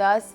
10,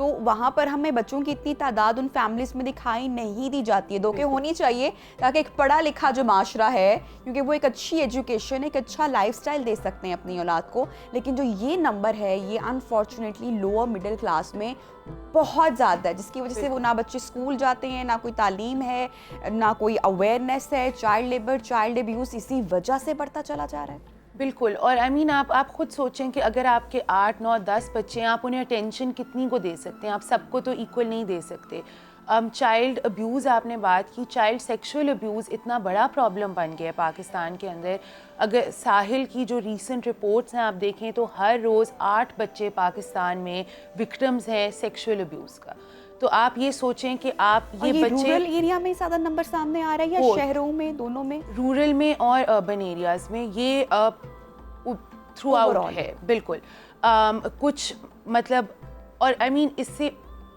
تو وہاں پر ہمیں بچوں کی اتنی تعداد ان فیملیز میں دکھائی نہیں دی جاتی ہے. دھوکے ہونی چاہیے تاکہ ایک پڑھا لکھا جو معاشرہ ہے, کیونکہ وہ ایک اچھی ایجوکیشن, ایک اچھا لائف سٹائل دے سکتے ہیں اپنی اولاد کو, لیکن جو یہ نمبر ہے یہ انفارچونیٹلی لوور مڈل کلاس میں بہت زیادہ ہے, جس کی وجہ سے وہ نہ بچے اسکول جاتے ہیں, نہ کوئی تعلیم ہے, نہ کوئی اویئرنیس ہے. چائلڈ لیبر, چائلڈ ابیوز اسی وجہ سے بڑھتا چلا جا رہا ہے. بالکل. اور آپ خود سوچیں کہ اگر آپ کے 8 9 10 بچے ہیں, آپ انہیں اٹینشن کتنی کو دے سکتے ہیں؟ آپ سب کو تو ایکول نہیں دے سکتے. چائلڈ ابیوز آپ نے بات کی, چائلڈ سیکشول ابیوز اتنا بڑا پرابلم بن گیا ہے پاکستان کے اندر. اگر ساحل کی جو ریسنٹ رپورٹس ہیں آپ دیکھیں تو ہر روز 8 بچے پاکستان میں وکٹمز ہیں سیکشول ابیوز کا. تو آپ یہ سوچیں کہ آپ یہ بچے رورل ایریا میں زیادہ نمبر سامنے آ رہا ہے یا شہروں میں, دونوں میں؟ رورل میں اور اربن ایریاز میں یہ تھرو آؤٹ ہے. بالکل. کچھ مطلب, اور اس سے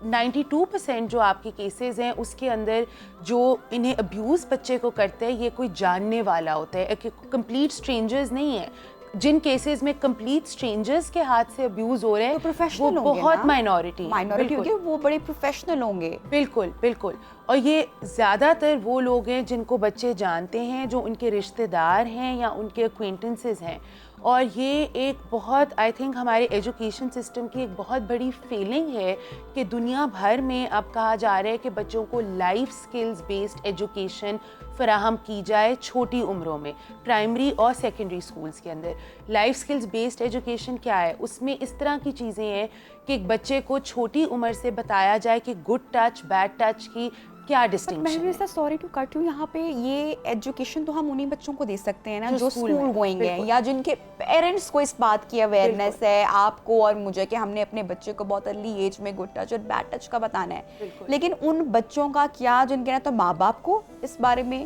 92% جو آپ کے کیسز ہیں اس کے اندر جو انہیں ابیوز بچے کو کرتا ہے یہ کوئی جاننے والا ہوتا ہے, کمپلیٹ اسٹرینجرز نہیں ہیں. جن کیسز میں کمپلیٹ اسٹرینجرز کے ہاتھ سے ابیوز ہو رہے ہیں وہ بہت مائنورٹی ہوگی, وہ بڑے پروفیشنل ہوں گے. بالکل بالکل. اور یہ زیادہ تر وہ لوگ ہیں جن کو بچے جانتے ہیں, جو ان کے رشتہ دار ہیں یا ان کے اکوینٹنسز ہیں. اور یہ ایک بہت آئی تھنک ہمارے ایجوکیشن سسٹم کی ایک بہت بڑی فیلنگ ہے کہ دنیا بھر میں اب کہا جا رہا ہے کہ بچوں کو لائف سکلز بیسڈ ایجوکیشن فراہم کی جائے چھوٹی عمروں میں, پرائمری اور سیکنڈری اسکولس کے اندر. لائف سکلز بیسڈ ایجوکیشن کیا ہے؟ اس میں اس طرح کی چیزیں ہیں کہ ایک بچے کو چھوٹی عمر سے بتایا جائے کہ گڈ ٹچ بیڈ ٹچ کی کیا ڈسٹنکشن ہے. سوری ٹو کٹ یو, یہاں پہ یہ ایجوکیشن تو ہم انہیں بچوں کو دے سکتے ہیں نا جو اسکول گوئنگ ہیں یا جن کے پیرنٹس کو اس بات کی اویئرنیس ہے, آپ کو اور مجھے, کہ ہم نے اپنے بچے کو بہت ارلی ایج میں گڈ ٹچ اور بیڈ ٹچ کا بتانا ہے. لیکن ان بچوں کا کیا جن کے نا تو ماں باپ کو اس بارے میں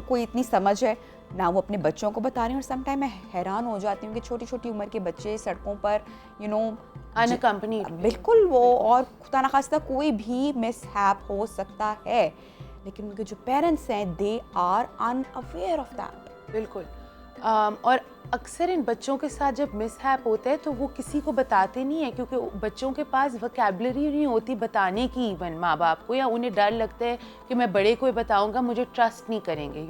کوئی اتنی سمجھ ہے نہ وہ اپنے بچوں کو بتا رہے ہیں. اور سم ٹائم میں حیران ہو جاتی ہوں کہ چھوٹی چھوٹی عمر کے بچے سڑکوں پر انکمپنیڈ, بالکل وہ, اور خدا نخواستہ کوئی بھی مس ہیپ ہو سکتا ہے, لیکن ان کے جو پیرنٹس ہیں they are unaware of that. بالکل. اور اکثر ان بچوں کے ساتھ جب مس ہیپ ہوتا ہے تو وہ کسی کو بتاتے نہیں ہیں, کیونکہ بچوں کے پاس وکیبلری نہیں ہوتی بتانے کی ایون ماں باپ کو, یا انہیں ڈر لگتا ہے کہ میں بڑے کو بتاؤں گا مجھے ٹرسٹ نہیں کریں گے.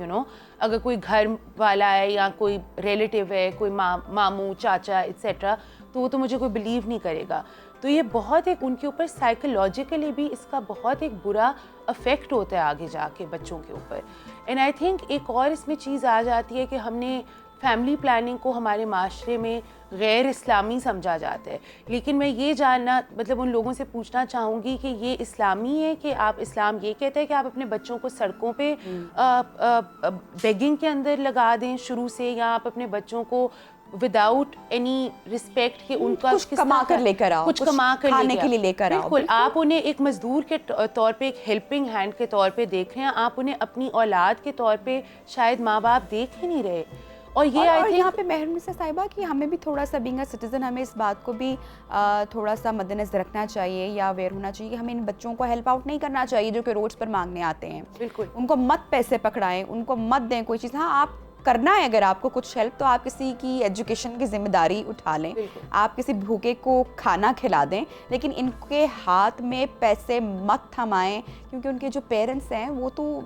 اگر کوئی گھر والا ہے یا کوئی ریلیٹیو ہے, کوئی ماموں چاچا ایٹسیٹرا, تو وہ تو مجھے کوئی بلیو نہیں کرے گا. تو یہ بہت ایک ان کے اوپر سائیکولوجیکلی بھی اس کا بہت ایک برا افیکٹ ہوتا ہے آگے جا کے بچوں کے اوپر. اینڈ آئی تھنک ایک اور اس میں چیز آ جاتی ہے کہ ہم نے فیملی پلاننگ کو ہمارے معاشرے میں غیر اسلامی سمجھا جاتا ہے. لیکن میں یہ جاننا مطلب ان لوگوں سے پوچھنا چاہوں گی کہ یہ اسلامی ہے کہ آپ اسلام یہ کہتے ہیں کہ آپ اپنے بچوں کو سڑکوں پہ بیگنگ کے اندر لگا دیں شروع سے, یا آپ اپنے بچوں کو وداؤٹ اینی رسپیکٹ کہ ان کا کچھ کما کر لے کر آؤ, کچھ کما کر کھانے کے لیے لے کر آؤ. بالکل. آپ انہیں ایک مزدور کے طور پہ, ایک ہیلپنگ ہینڈ کے طور پہ دیکھ رہے ہیں, آپ انہیں اپنی اولاد کے طور پہ شاید ماں باپ دیکھ ہی نہیں رہے. اور یہاں پہ محرم صاحبہ کہ ہمیں بھی تھوڑا سا بینگ اے سٹیزن ہمیں اس بات کو بھی تھوڑا سا مد نظر رکھنا چاہیے یا اویئر ہونا چاہیے کہ ہمیں ان بچوں کو ہیلپ آؤٹ نہیں کرنا چاہیے جو کہ روڈز پر مانگنے آتے ہیں. بالکل. ان کو مت پیسے پکڑائیں, ان کو مت دیں کوئی چیز. ہاں آپ کرنا ہے اگر آپ کو کچھ ہیلپ تو آپ کسی کی ایجوکیشن کی ذمہ داری اٹھا لیں, آپ کسی بھوکے کو کھانا کھلا دیں, لیکن ان کے ہاتھ میں پیسے مت تھمائیں, کیونکہ ان کے جو پیرنٹس ہیں وہ تو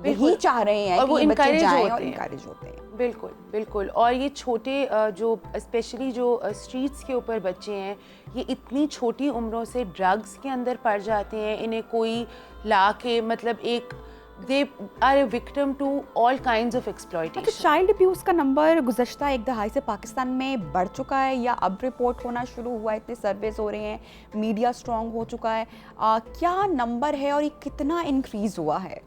یہی چاہ رہے ہیں کہ بچے جائیں اور انکریج ہوتے ہیں. بالکل بالکل. اور یہ چھوٹے جو اسپیشلی جو اسٹریٹس کے اوپر بچے ہیں, یہ اتنی چھوٹی عمروں سے ڈرگس کے اندر پڑ جاتے ہیں. انہیں کوئی لا کے مطلب ایک they are a victim to all kinds of exploitation. Child abuse کا نمبر گزشتہ ایک دہائی سے پاکستان میں بڑھ چکا ہے یا اب رپورٹ ہونا شروع ہوا ہے؟ اتنے سرویز ہو رہے ہیں, میڈیا اسٹرانگ ہو چکا ہے, کیا نمبر ہے اور یہ کتنا انکریز ہوا ہے؟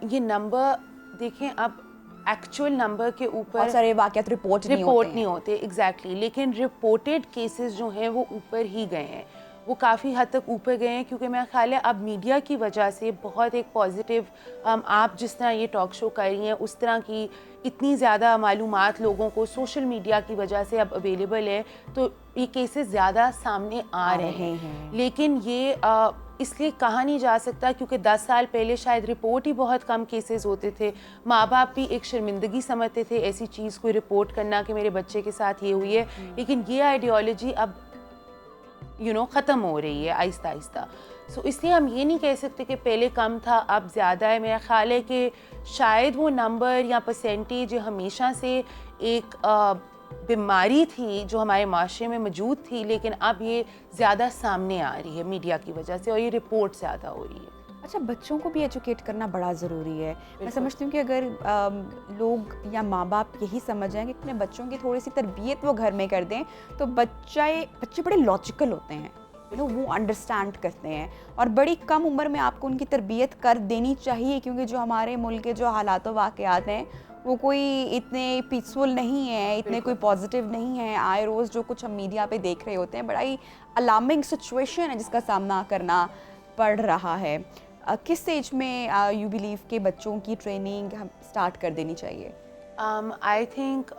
یہ نمبر دیکھیں, اب ایکچوئل نمبر کے اوپر سارے واقعات رپورٹ نہیں ہوتے ایگزیکٹلی, لیکن رپورٹڈ کیسز جو ہیں وہ اوپر ہی گئے ہیں, وہ کافی حد تک اوپر گئے ہیں, کیونکہ میرا خیال ہے اب میڈیا کی وجہ سے بہت ایک پازیٹیو, آپ جس طرح یہ ٹاک شو کر رہی ہیں اس طرح کی اتنی زیادہ معلومات لوگوں کو سوشل میڈیا کی وجہ سے اب اویلیبل ہے, تو یہ کیسز زیادہ سامنے آ رہے ہیں. لیکن یہ اس لیے کہا نہیں جا سکتا کیونکہ 10 سال پہلے شاید رپورٹ ہی بہت کم کیسز ہوتے تھے, ماں باپ بھی ایک شرمندگی سمجھتے تھے ایسی چیز کو رپورٹ کرنا کہ میرے بچے کے ساتھ یہ ہوئی ہے. لیکن یہ آئیڈیالوجی اب ختم ہو رہی ہے آہستہ آہستہ. سو اس لیے ہم یہ نہیں کہہ سکتے کہ پہلے کم تھا اب زیادہ ہے. میرا خیال ہے کہ شاید وہ نمبر یا پرسنٹیج ہمیشہ سے ایک بیماری تھی جو ہمارے معاشرے میں موجود تھی, لیکن اب یہ زیادہ سامنے آ رہی ہے میڈیا کی وجہ سے, اور یہ رپورٹ زیادہ ہو رہی ہے. اچھا, بچوں کو بھی ایجوکیٹ کرنا بڑا ضروری ہے. میں سمجھتی ہوں کہ اگر لوگ یا ماں باپ یہی سمجھ جائیں کہ اپنے بچوں کی تھوڑی سی تربیت وہ گھر میں کر دیں تو بچے بڑے لاجیکل ہوتے ہیں, وہ انڈرسٹینڈ کرتے ہیں, اور بڑی کم عمر میں آپ کو ان کی تربیت کر دینی چاہیے, کیونکہ جو ہمارے ملک کے جو حالات و واقعات ہیں وہ کوئی اتنے پیسفل نہیں ہیں, اتنے کوئی پازیٹیو نہیں ہیں. آئے روز جو کچھ ہم میڈیا پہ دیکھ رہے ہوتے ہیں بڑا ہی الارمنگ سچویشن ہے جس کا سامنا کرنا پڑ رہا ہے. کس ایج میں یو بلیو کہ بچوں کی ٹریننگ ہم اسٹارٹ کر دینی چاہیے؟ آئی تھنک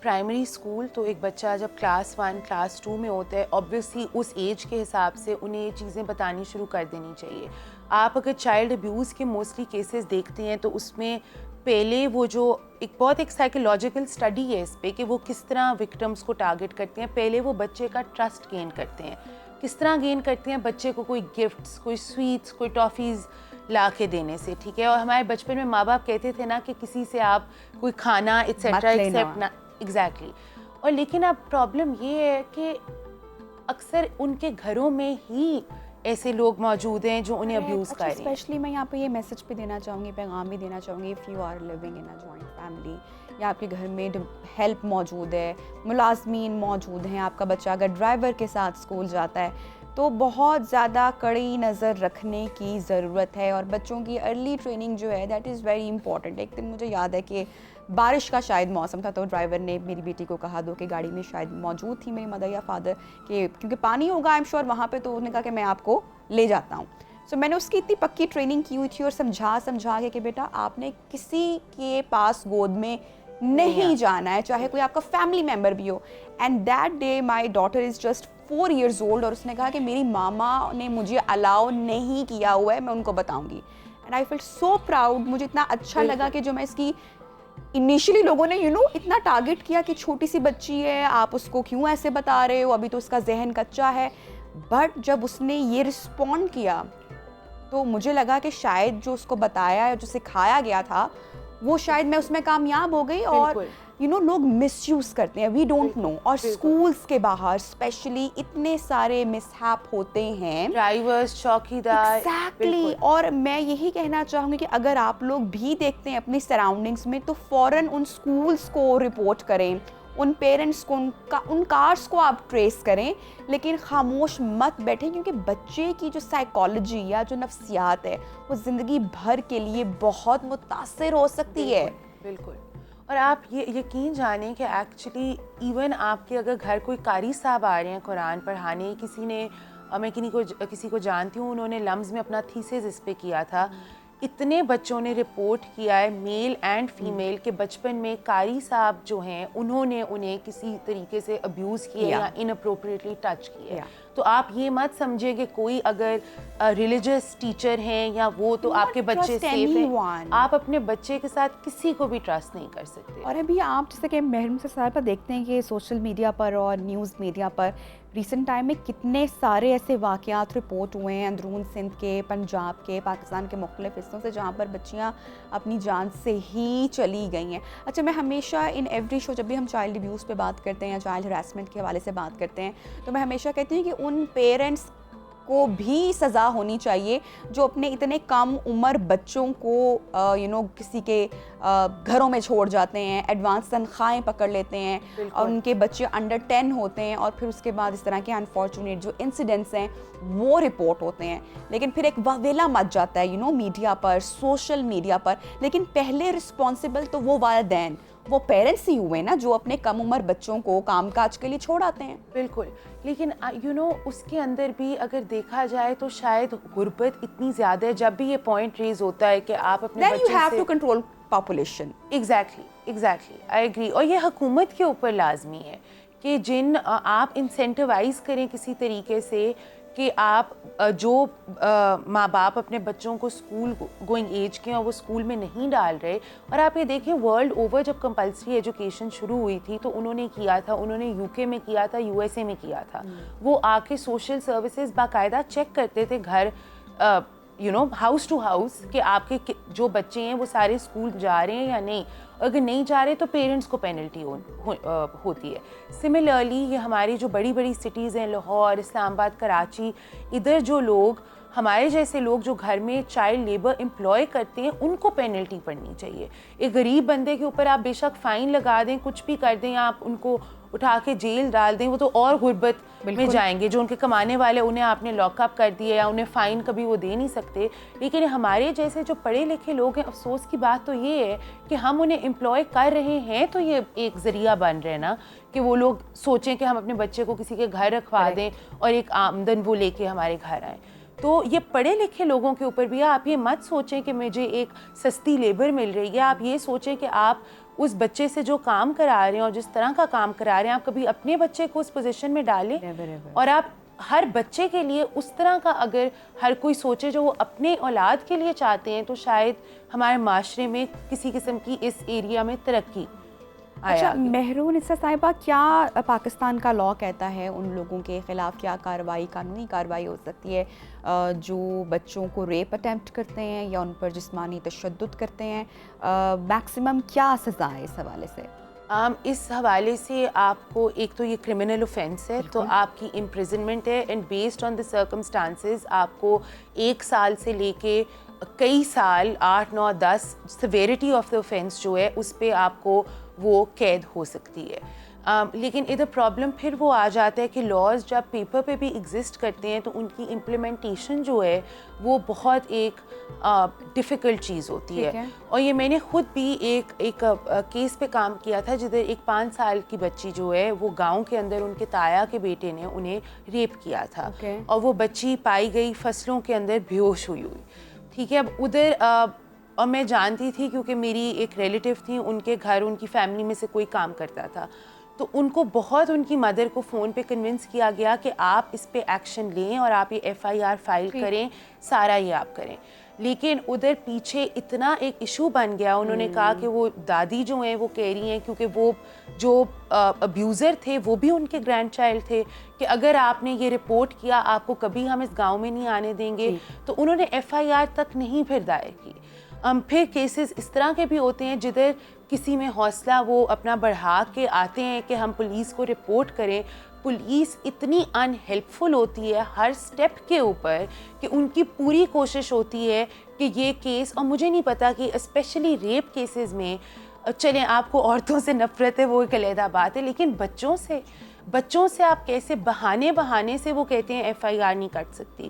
پرائمری اسکول تو ایک بچہ جب کلاس 1 کلاس 2 میں ہوتا ہے اوبویسلی اس ایج کے حساب سے انہیں یہ چیزیں بتانی شروع کر دینی چاہیے. آپ اگر چائلڈ ابیوز کے موسٹلی کیسز دیکھتے ہیں تو اس میں پہلے وہ جو ایک سائیکولوجیکل اسٹڈی ہے اس پہ کہ وہ کس طرح وکٹمس کو ٹارگٹ کرتے ہیں. پہلے وہ بچے کا ٹرسٹ گین کرتے ہیں. کس طرح گین کرتے ہیں؟ بچے کو کوئی گفٹس, کوئی سویٹس, کوئی ٹافیز لا کے دینے سے, ٹھیک ہے. اور ہمارے بچپن میں ماں باپ کہتے تھے نا کہ کسی سے آپ کوئی کھانا ایٹسیٹرا ایکسیپٹ نہ, ایگزیکٹلی. اور لیکن اب پرابلم یہ ہے کہ اکثر ان کے گھروں میں ہی ایسے لوگ موجود ہیں جو انہیں ابیوز کر رہے ہیں. اسپیشلی میں یہاں پہ یہ میسج بھی دینا چاہوں گی, پیغام بھی دینا چاہوں گی, if you are living in a joint family یا آپ کے گھر میں ہیلپ موجود ہے, ملازمین موجود ہیں, آپ کا بچہ اگر ڈرائیور کے ساتھ اسکول جاتا ہے تو بہت زیادہ کڑی نظر رکھنے کی ضرورت ہے. اور بچوں کی ارلی ٹریننگ جو ہے دیٹ از ویری امپورٹنٹ. ایک دن مجھے یاد ہے کہ بارش کا شاید موسم تھا تو ڈرائیور نے میری بیٹی کو کہا دو کہ گاڑی میں شاید موجود تھی میری مدر یا فادر کہ کیونکہ پانی ہوگا آئی ایم شیور وہاں پہ, تو انہوں نے کہا کہ میں آپ کو لے جاتا ہوں. سو میں نے اس کی اتنی پکی ٹریننگ کی ہوئی تھی اور سمجھا کے کہ بیٹا آپ نے کسی کے پاس گود میں نہیں جانا ہے, چاہے کوئی آپ کا فیملی ممبر بھی ہو. And that day my daughter is just 4 years old اور اس نے کہا کہ میری ماما نے مجھے الاؤ نہیں کیا ہوا ہے, میں ان کو بتاؤں گی. And I feel so proud. مجھے اتنا اچھا لگا کہ جو میں اس کی انیشلی لوگوں نے اتنا ٹارگٹ کیا کہ چھوٹی سی بچی ہے, آپ اس کو کیوں ایسے بتا رہے ہو, ابھی تو اس کا ذہن کچا ہے. بٹ جب اس نے یہ رسپونڈ کیا تو مجھے لگا کہ شاید جو اس کو بتایا جو سکھایا گیا تھا وہ شاید میں اس میں کامیاب ہو گئی. اور لوگ مس یوز کرتے ہیں, وی ڈونٹ نو. اور اسکولس کے باہر اسپیشلی اتنے سارے مس ہیپ ہوتے ہیں, ڈرائیورز, چوکیدار. ایگزیکٹلی. اور میں یہی کہنا چاہوں گی کہ اگر آپ لوگ بھی دیکھتے ہیں اپنی سراؤنڈنگس میں تو فوراً ان اسکولس کو رپورٹ کریں, ان پیرنٹس کو, ان کارس کو آپ ٹریس کریں, لیکن خاموش مت بیٹھیں, کیونکہ بچے کی جو سائیکالوجی یا جو نفسیات ہے وہ زندگی بھر کے لیے بہت متاثر ہو سکتی ہے. بالکل. اور آپ یہ یقین جانیں کہ ایکچولی ایون آپ کے اگر گھر کوئی قاری صاحب آ رہے ہیں قرآن پڑھانے, کسی نے, میں کسی کو جانتی ہوں, انہوں نے لمز میں اپنا تھیسس اس پہ کیا تھا, اتنے بچوں نے رپورٹ کیا ہے میل اینڈ فیمیل کہ بچپن میں قاری صاحب جو ہیں انہوں نے انہیں کسی طریقے سے ابیوز کیا یا اناپروپریٹلی ٹچ کیا. تو آپ یہ مت سمجھے کہ کوئی اگر ریلیجس ٹیچر ہیں یا وہ تو آپ کے بچے سیف ہیں. آپ اپنے بچے کے ساتھ کسی کو بھی ٹرسٹ نہیں کر سکتے. اور ابھی آپ جیسے کہ محرم سے سارے پر دیکھتے ہیں کہ سوشل میڈیا پر اور نیوز میڈیا پر ریسنٹ ٹائم میں کتنے سارے ایسے واقعات رپورٹ ہوئے ہیں اندرون سندھ کے, پنجاب کے, پاکستان کے مختلف حصوں سے جہاں پر بچیاں اپنی جان سے ہی چلی گئی ہیں. اچھا, میں ہمیشہ ان ایوری شو جب بھی ہم چائلڈ ابیوز پہ بات کرتے ہیں یا چائلڈ ہراسمنٹ کے حوالے سے بات کرتے ہیں تو میں ہمیشہ کہتی ہوں کہ ان پیرنٹس کو بھی سزا ہونی چاہیے جو اپنے اتنے کم عمر بچوں کو کسی کے گھروں میں چھوڑ جاتے ہیں, ایڈوانس تنخواہیں پکڑ لیتے ہیں اور ان کے بچے انڈر 10 ہوتے ہیں, اور پھر اس کے بعد اس طرح کے انفارچونیٹ جو انسیڈنٹس ہیں وہ رپورٹ ہوتے ہیں. لیکن پھر ایک واویلا مچ جاتا ہے میڈیا پر, سوشل میڈیا پر. لیکن پہلے رسپانسبل تو وہ والدین, وہ پیرنٹس ہی ہوئے نا جو اپنے کم عمر بچوں کو کام کاج کے لیے چھوڑ آتے ہیں. بالکل. لیکن اس کے اندر بھی اگر دیکھا جائے تو شاید غربت اتنی زیادہ ہے, جب بھی یہ پوائنٹ ریز ہوتا ہے کہ آپ اپنے Then بچے you have to control population. Exactly I agree. اور یہ حکومت کے اوپر لازمی ہے کہ آپ انسینٹیوائز کریں کسی طریقے سے کہ آپ جو ماں باپ اپنے بچوں کو اسکول گوئنگ ایج کے اور وہ اسکول میں نہیں ڈال رہے. اور آپ یہ دیکھیں ورلڈ اوور جب کمپلسری ایجوکیشن شروع ہوئی تھی تو انہوں نے کیا تھا, انہوں نے UK میں کیا تھا, USA میں کیا تھا. وہ آ کے سوشل سروسز باقاعدہ چیک کرتے تھے گھر ہاؤس ٹو ہاؤس کہ آپ کے جو بچے ہیں وہ سارے اسکول جا رہے ہیں یا نہیں. اگر نہیں جا رہے تو پیرنٹس کو پینلٹی ہوتی ہے. سملرلی یہ ہماری جو بڑی بڑی سٹیز ہیں, لاہور, اسلام آباد, کراچی, ادھر جو لوگ ہمارے جیسے لوگ جو گھر میں چائلڈ لیبر امپلوائے کرتے ہیں ان کو پینلٹی پڑنی چاہیے. ایک غریب بندے کے اوپر آپ بے شک فائن لگا دیں, کچھ بھی کر دیں, آپ ان کو اٹھا کے جیل ڈال دیں, وہ تو اور غربت میں جائیں گے. جو ان کے کمانے والے انہیں آپ نے لاک اپ کر دیا یا انہیں فائن کبھی وہ دے نہیں سکتے. لیکن ہمارے جیسے جو پڑھے لکھے لوگ ہیں, افسوس کی بات تو یہ ہے کہ ہم انہیں امپلوائے کر رہے ہیں تو یہ ایک ذریعہ بن رہے ہیں نا کہ وہ لوگ سوچیں کہ ہم اپنے بچے کو کسی کے گھر رکھوا دیں اور ایک آمدن وہ لے کے ہمارے گھر آئیں. تو یہ پڑھے لکھے لوگوں کے اوپر بھی آپ یہ مت سوچیں کہ مجھے ایک سستی لیبر مل رہی ہے. آپ یہ سوچیں کہ آپ اس بچے سے جو کام کرا رہے ہیں اور جس طرح کا کام کرا رہے ہیں, آپ کبھی اپنے بچے کو اس پوزیشن میں ڈالیں. اور آپ ہر بچے کے لیے اس طرح کا اگر ہر کوئی سوچے جو وہ اپنے اولاد کے لیے چاہتے ہیں, تو شاید ہمارے معاشرے میں کسی قسم کی اس ایریا میں ترقی. اچھا مہرون نساء صاحبہ, کیا پاکستان کا لاء کہتا ہے ان لوگوں کے خلاف کیا کارروائی, قانونی کارروائی ہو سکتی ہے جو بچوں کو ریپ اٹیمپٹ کرتے ہیں یا ان پر جسمانی تشدد کرتے ہیں؟ میکسیمم کیا سزا ہے اس حوالے سے؟ اس حوالے سے آپ کو ایک تو یہ کرمنل اوفینس ہے, تو آپ کی امپریزنمنٹ ہے, and based on the circumstances آپ کو 1 سال سے لے کے کئی سال 8, 9, 10 سیویرٹی آف دا اوفینس جو ہے اس پہ آپ کو وہ قید ہو سکتی ہے. لیکن ادھر پرابلم پھر وہ آ جاتا ہے کہ لاز جب پیپر پہ بھی ایگزسٹ کرتے ہیں تو ان کی امپلیمنٹیشن جو ہے وہ بہت ایک ڈیفیکلٹ چیز ہوتی ہے. اور یہ میں نے خود بھی ایک کیس پہ کام کیا تھا جدھر ایک 5 سال کی بچی جو ہے وہ گاؤں کے اندر ان کے تایا کے بیٹے نے انہیں ریپ کیا تھا, اور وہ بچی پائی گئی فصلوں کے اندر بیہوش ہوئی. ٹھیک ہے, اب ادھر اور میں جانتی تھی کیونکہ میری ایک ریلیٹیو تھی, ان کے گھر ان کی فیملی میں سے کوئی کام کرتا تھا, تو ان کو بہت ان کی مدر کو فون پہ کنونس کیا گیا کہ آپ اس پہ ایکشن لیں اور آپ یہ FIR فائل کریں, سارا یہ آپ کریں. لیکن ادھر پیچھے اتنا ایک ایشو بن گیا, انہوں نے کہا کہ وہ دادی جو ہیں وہ کہہ رہی ہیں کیونکہ وہ جو ابیوزر تھے وہ بھی ان کے گرینڈ چائلڈ تھے کہ اگر آپ نے یہ رپورٹ کیا آپ کو کبھی ہم اس گاؤں میں نہیں آنے دیں گے. تو انہوں نے FIR تک نہیں پھر دائر کی. پھر کیسز اس طرح کے بھی ہوتے ہیں جدھر کسی میں حوصلہ وہ اپنا بڑھا کے آتے ہیں کہ ہم پولیس کو رپورٹ کریں. پولیس اتنی ان ہیلپ فل ہوتی ہے ہر سٹیپ کے اوپر کہ ان کی پوری کوشش ہوتی ہے کہ یہ کیس, اور مجھے نہیں پتا کہ اسپیشلی ریپ کیسز میں, چلیں آپ کو عورتوں سے نفرت ہے وہ ایک علیحدہ بات ہے, لیکن بچوں سے آپ کیسے بہانے سے وہ کہتے ہیں FIR نہیں کٹ سکتی.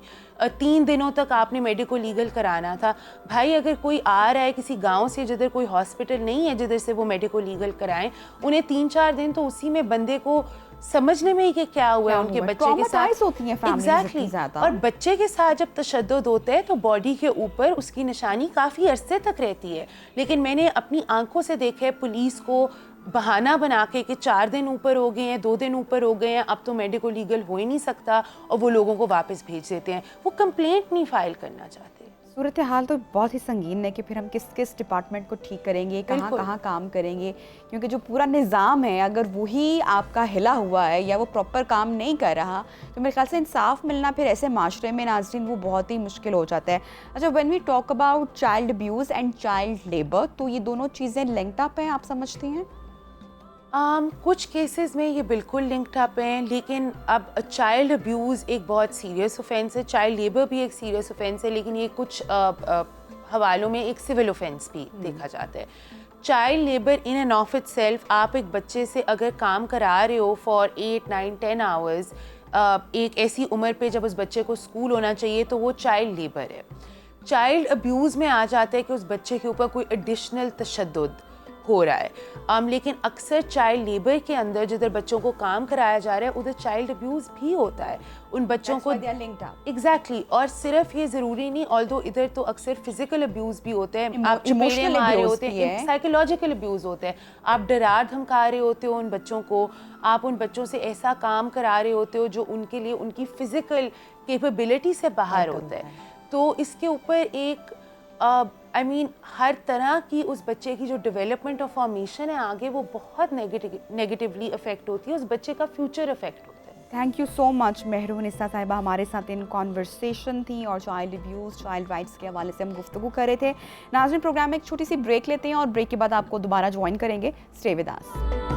3 دنوں تک آپ نے میڈیکو لیگل کرانا تھا. بھائی اگر کوئی آ رہا ہے کسی گاؤں سے جدھر کوئی ہاسپٹل نہیں ہے جدھر سے وہ میڈیکو لیگل کرائیں, انہیں 3-4 دن تو اسی میں بندے کو سمجھنے میں ہی کہ کیا ہوا ہے ان کے بچے کے ساتھ. ایگزیکٹلی. اور بچے کے ساتھ جب تشدد ہوتا ہے تو باڈی کے اوپر اس کی نشانی کافی عرصے تک رہتی ہے. لیکن میں نے اپنی آنکھوں سے دیکھا ہے پولیس کو بہانہ بنا کے کہ 4 دن اوپر ہو گئے ہیں, 2 دن اوپر ہو گئے ہیں, اب تو میڈیکو لیگل ہو ہی نہیں سکتا, اور وہ لوگوں کو واپس بھیج دیتے ہیں. وہ کمپلینٹ نہیں فائل کرنا چاہتے. صورتحال تو بہت ہی سنگین ہے کہ پھر ہم کس ڈپارٹمنٹ کو ٹھیک کریں گے, کہاں کام کریں گے, کیونکہ جو پورا نظام ہے اگر وہی آپ کا ہلا ہوا ہے یا وہ پراپر کام نہیں کر رہا تو میرے خیال سے انصاف ملنا پھر ایسے معاشرے میں ناظرین وہ بہت ہی مشکل ہو جاتا ہے. اچھا, when we talk about child abuse and child labour, تو یہ دونوں چیزیں لنکڈ اپ ہیں آپ سمجھتی ہیں؟ کچھ کیسز میں یہ بالکل لنکڈ اپ ہیں, لیکن اب چائلڈ ابیوز ایک بہت سیریس اوفینس ہے, چائلڈ لیبر بھی ایک سیریس اوفینس ہے, لیکن یہ کچھ حوالوں میں ایک سول اوفینس بھی دیکھا جاتا ہے. Child labour in and of it self, آپ ایک بچے سے اگر کام کرا رہے ہو فار 8, 9, 10 آورز ایک ایسی عمر پہ جب اس بچے کو اسکول ہونا چاہیے, تو وہ چائلڈ لیبر ہے. چائلڈ ابیوز میں آ جاتا ہے کہ اس بچے کے اوپر کوئی ایڈیشنل تشدد, ہو رہا ہے. لیکن اکثر چائلڈ لیبر کے اندر جدھر بچوں کو کام کرایا جا رہا ہے ادھر چائلڈ ابیوز بھی ہوتا ہے ان بچوں کو. ایگزیکٹلی. اور صرف یہ ضروری نہیں, آلدو ادھر تو اکثر فزیکل ابیوز بھی ہوتے ہیں, آپ چپیڑے مارے ہوتے ہیں, سائیکولوجیکل ابیوز ہوتے ہیں, آپ ڈرا دھمکا رہے ہوتے ہو ان بچوں کو, آپ ان بچوں سے ایسا کام کرا رہے ہوتے ہو جو ان کے لیے ان کی فزیکل کیپیبلٹی سے باہر ہوتا ہے. تو اس کے اوپر ایک ہر طرح کی اس بچے کی جو ڈیولپمنٹ اور فارمیشن ہے آگے وہ بہت نیگیٹیولی افیکٹ ہوتی ہے, اس بچے کا فیوچر افیکٹ ہوتا ہے. تھینک یو سو مچ مہرو نسا صاحبہ, ہمارے ساتھ ان کانورسیشن تھیں اور چائلڈ ابیوز, چائلڈ رائٹس کے حوالے سے ہم گفتگو کر رہے تھے. ناظرین, پروگرام میں ایک چھوٹی سی بریک لیتے ہیں اور بریک کے بعد آپ کو دوبارہ جوائن کریں گے. Stay with us.